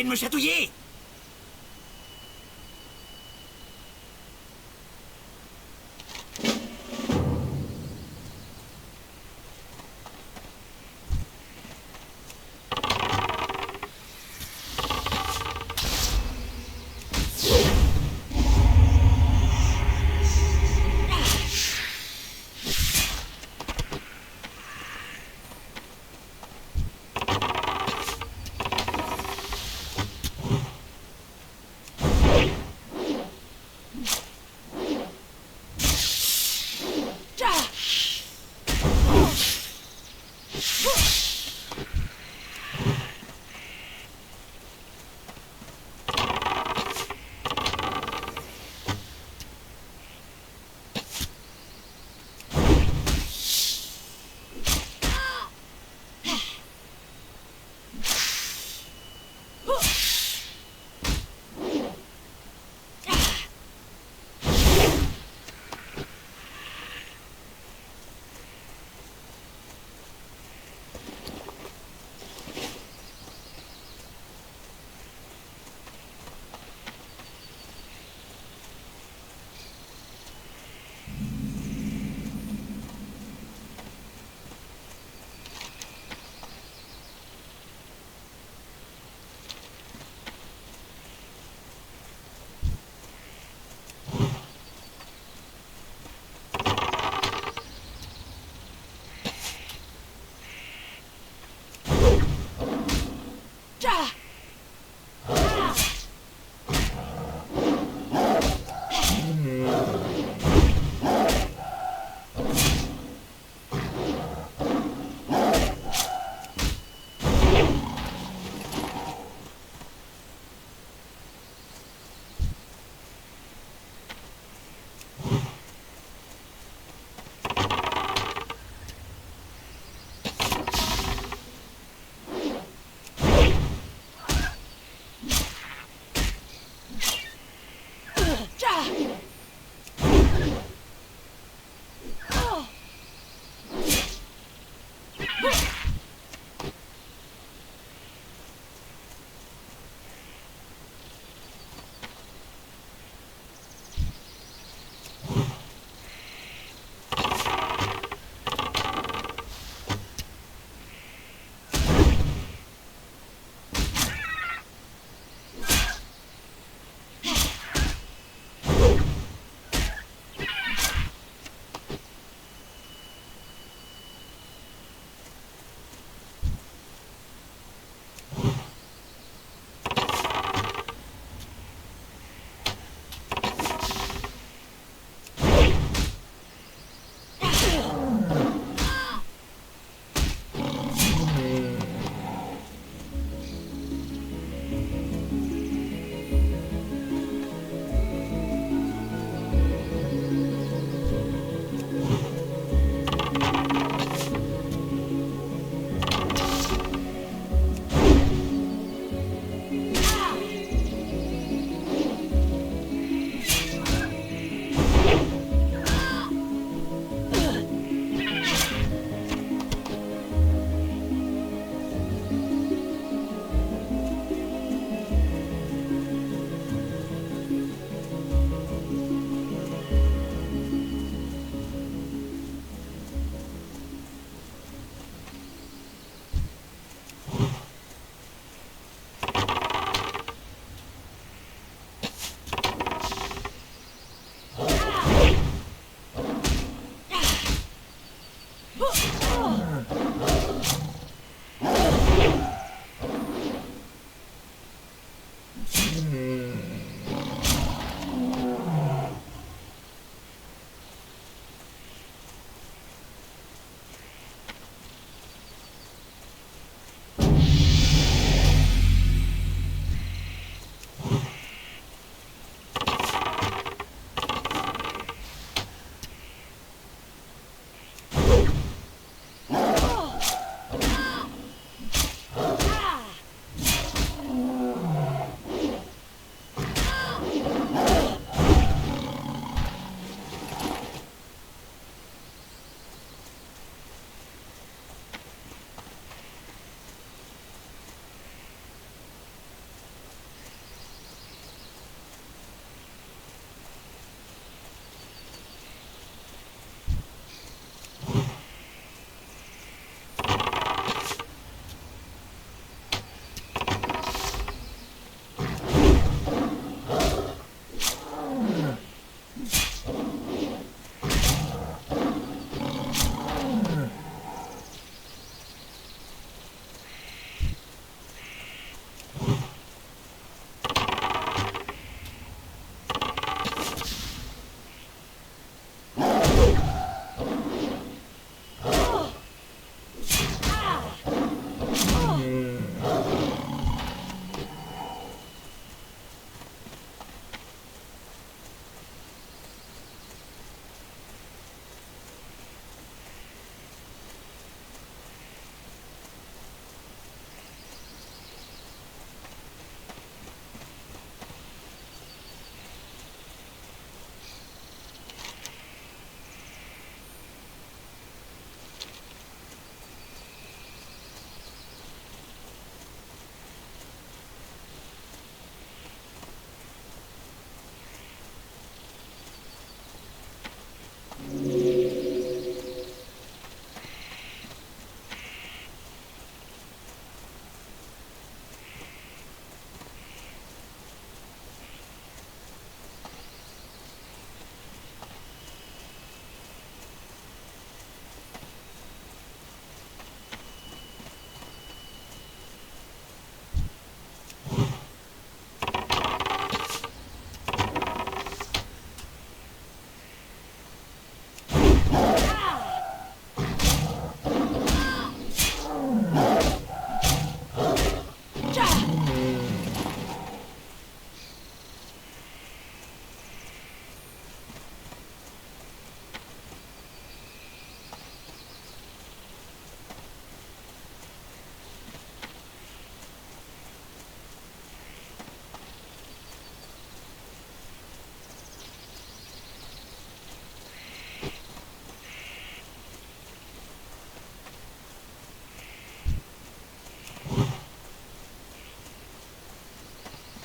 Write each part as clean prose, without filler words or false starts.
Arrêtez de me chatouiller!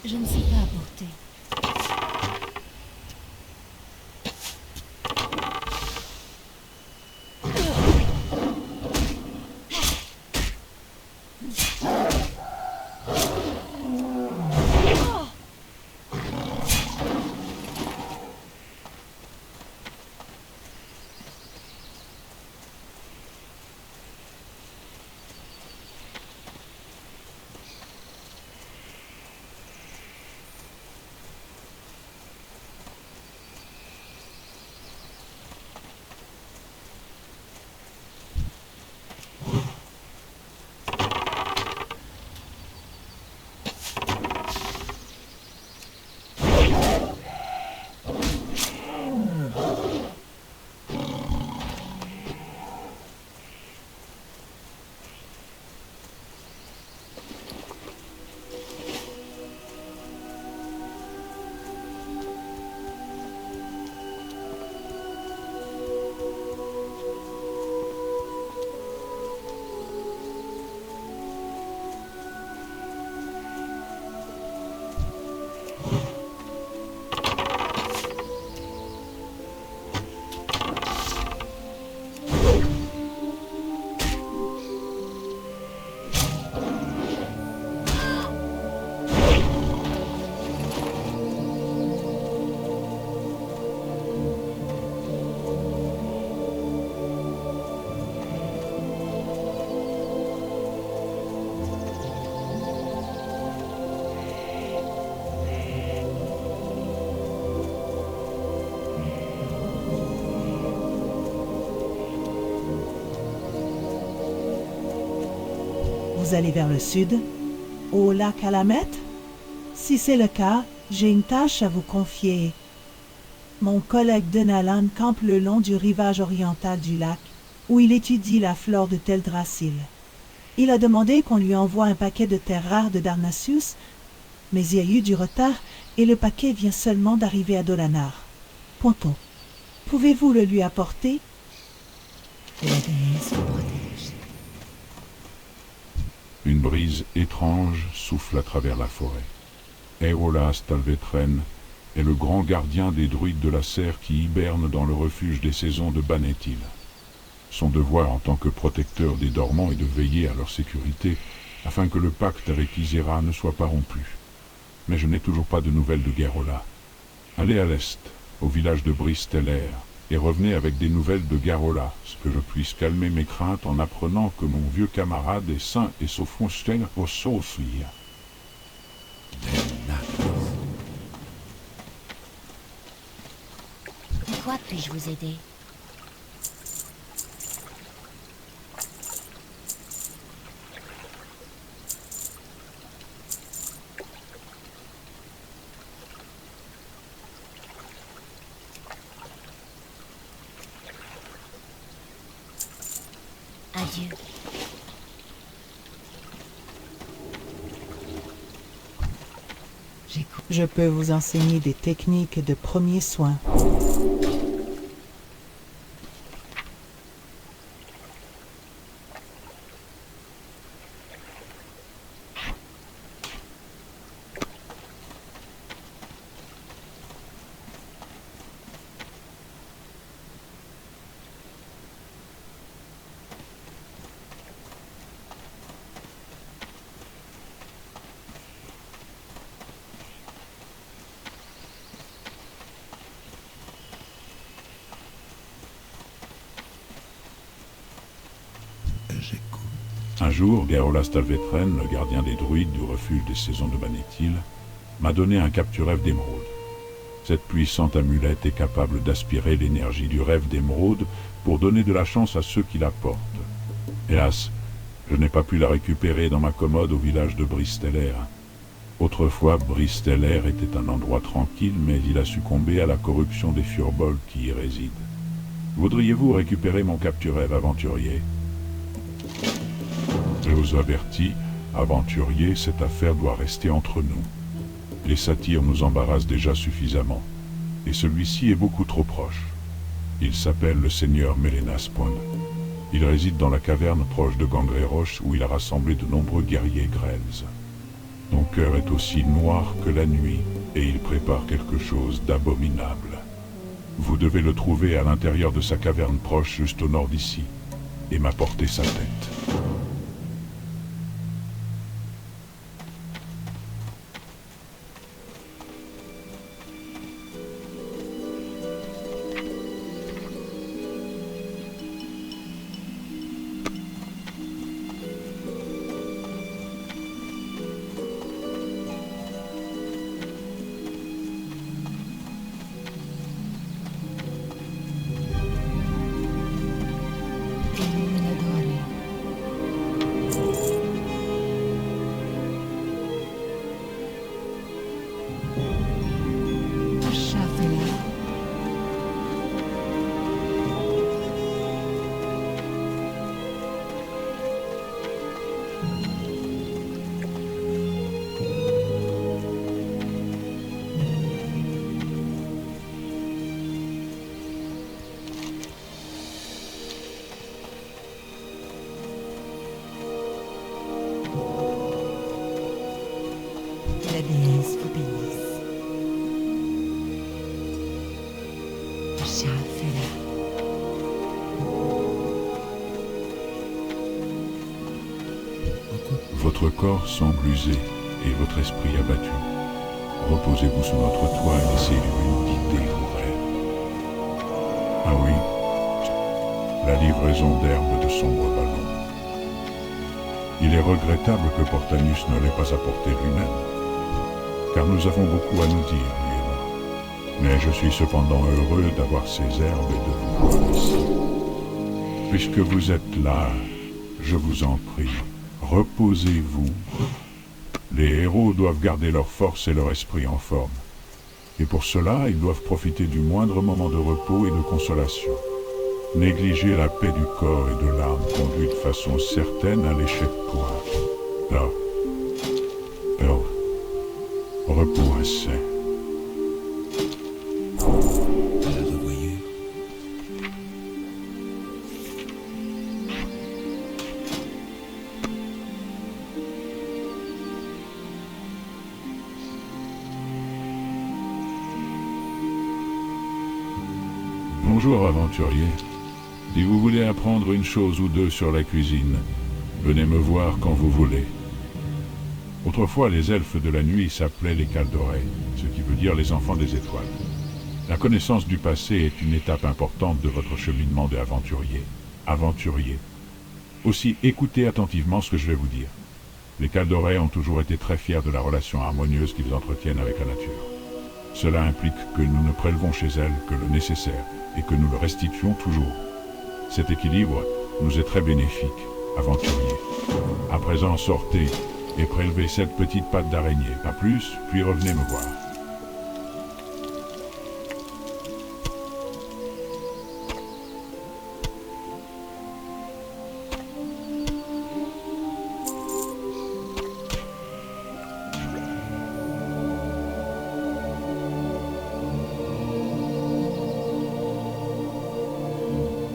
Je ne sais pas apporter. Vous allez vers le sud, au lac Alamet? Si c'est le cas, j'ai une tâche à vous confier. Mon collègue Denalan campe le long du rivage oriental du lac, où il étudie la flore de Teldrassil. Il a demandé qu'on lui envoie un paquet de terres rares de Darnassus, mais il y a eu du retard et le paquet vient seulement d'arriver à Dolanar. Ponton, pouvez-vous le lui apporter? La déesse vous protège. Une brise étrange souffle à travers la forêt. Eolas Talvetren est le grand gardien des druides de la serre qui hibernent dans le refuge des saisons de Banethil. Son devoir en tant que protecteur des dormants est de veiller à leur sécurité, afin que le pacte avec Isera ne soit pas rompu. Mais je n'ai toujours pas de nouvelles de Garola. Allez à l'est, au village de Bristeller, et revenez avec des nouvelles de Garola, ce que je puisse calmer mes craintes en apprenant que mon vieux camarade est sain et sauf au Sofia. En quoi puis-je vous aider? Adieu. Je peux vous enseigner des techniques de premiers soins. Un jour, Garolas Talvetren, le gardien des druides du refuge des saisons de Banethil, m'a donné un capture-rêve d'émeraude. Cette puissante amulette est capable d'aspirer l'énergie du rêve d'émeraude pour donner de la chance à ceux qui la portent. Hélas, je n'ai pas pu la récupérer dans ma commode au village de Bristeller. Autrefois, Bristeller était un endroit tranquille, mais il a succombé à la corruption des furbolgs qui y résident. Voudriez-vous récupérer mon capture-rêve aventurier? Je vous avertis, aventurier, cette affaire doit rester entre nous. Les satyres nous embarrassent déjà suffisamment, et celui-ci est beaucoup trop proche. Il s'appelle le seigneur Mélénaspon. Il réside dans la caverne proche de Gangréroche où il a rassemblé de nombreux guerriers grêles. Ton cœur est aussi noir que la nuit, et il prépare quelque chose d'abominable. Vous devez le trouver à l'intérieur de sa caverne proche, juste au nord d'ici, et m'apporter sa tête. Illuminadore. Shafela. Que la déesse vous bénisse. Shafela. Votre corps semble usé et votre esprit abattu. Reposez-vous sous notre toit et laissez l'une guider vos rêves. Ah oui, la livraison d'herbes de sombre ballon. Il est regrettable que Portanus ne l'ait pas apporté lui-même, car nous avons beaucoup à nous dire, lui et moi. Mais je suis cependant heureux d'avoir ces herbes et de vous voir ici. Puisque vous êtes là, je vous en prie, reposez-vous. Les héros doivent garder leur force et leur esprit en forme. Et pour cela, ils doivent profiter du moindre moment de repos et de consolation. Négliger la paix du corps et de l'âme conduit de façon certaine à l'échec point. Là. Repos assez. Bonjour aventurier. Si vous voulez apprendre une chose ou deux sur la cuisine, venez me voir quand vous voulez. Autrefois, les elfes de la nuit s'appelaient les Kaldorei, ce qui veut dire les enfants des étoiles. La connaissance du passé est une étape importante de votre cheminement d'aventurier. Aventurier. Aussi, écoutez attentivement ce que je vais vous dire. Les Kaldorei ont toujours été très fiers de la relation harmonieuse qu'ils entretiennent avec la nature. Cela implique que nous ne prélevons chez elles que le nécessaire et que nous le restituons toujours. Cet équilibre nous est très bénéfique, aventurier. À présent, sortez et prélevez cette petite patte d'araignée, pas plus, puis revenez me voir.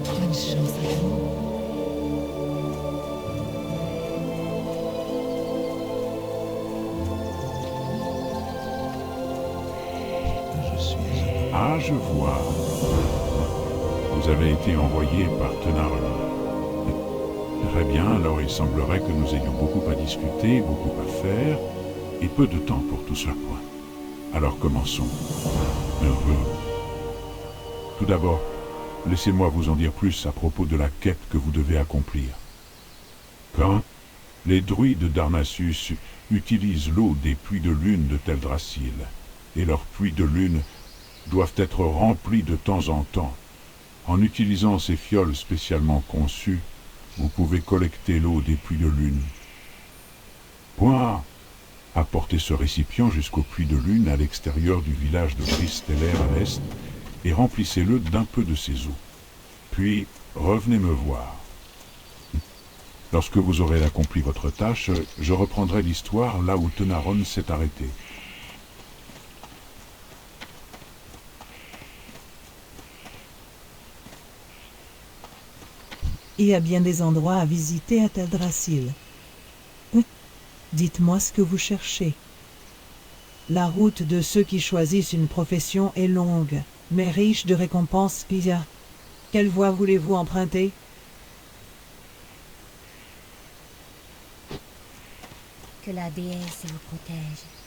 Bonne chance à vous. Ah, je vois. Vous avez été envoyé par Tenaron. Très bien, alors il semblerait que nous ayons beaucoup à discuter, beaucoup à faire, et peu de temps pour tout cela. Alors commençons. Tout d'abord, laissez-moi vous en dire plus à propos de la quête que vous devez accomplir. Quand les druides d'Arnassus utilisent l'eau des puits de lune de Teldrassil, et leurs puits de lune doivent être remplis de temps en temps. En utilisant ces fioles spécialement conçues, vous pouvez collecter l'eau des puits de lune. Point. Apportez ce récipient jusqu'au puits de lune à l'extérieur du village de Bristellaire à l'est et remplissez-le d'un peu de ces eaux. Puis, revenez me voir. Lorsque vous aurez accompli votre tâche, je reprendrai l'histoire là où Tenaron s'est arrêté. Il y a bien des endroits à visiter à Teldrassil. Dites-moi ce que vous cherchez. La route de ceux qui choisissent une profession est longue, mais riche de récompenses. Pia. Quelle voie voulez-vous emprunter? Que la déesse vous protège.